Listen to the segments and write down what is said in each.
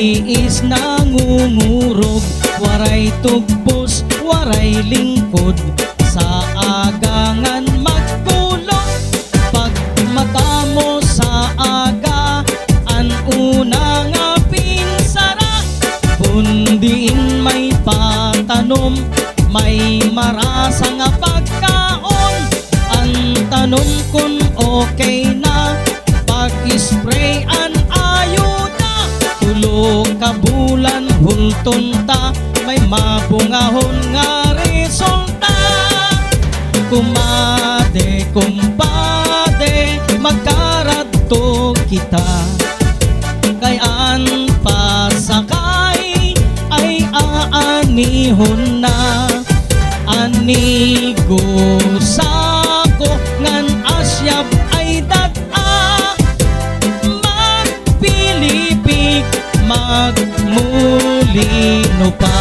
titiis nangungurog, waray tugbos, waray lingkod, sa agangan magkulog. Pag mata mo sa aga, an una nga pinsara, bundiin may patanom, may marasa nga pagkaon. Ang tanong kung okay na, pag-spray an ayuda, tulog ka bulan hulton ta, may mabungahon nga resulta. Kumade, kumpade, magkaradto kita, kay an pasakay ay aanihon na. Anigo sako ngan asyab ay data, magpilipik magmulino pa.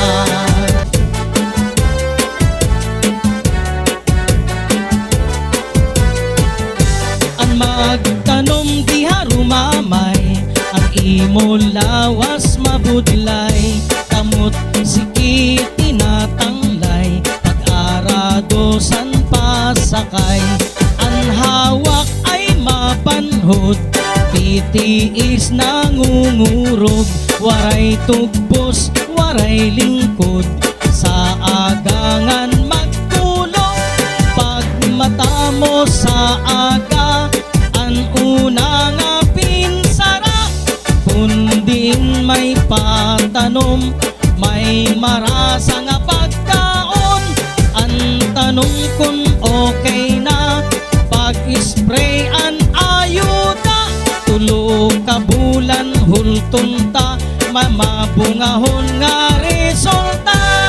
Ang magtanom diha rumamay, ang imo lawas mabudlay, kamot sikit tinatanglay, pag-arado san pasakay. Ang hawak ay mapanhod, titiis nangungurog, waray tugbos, waray lingkod, sa agangan magkulog. Pag mata mo sa aga, ang una nga pinsara, pundin may patanom, may marasa nga pagkaon. Ang tanong kung okay na, pag-spray an ayuda, tulog ka bulan hulton ta, mamabungahon nga resulta.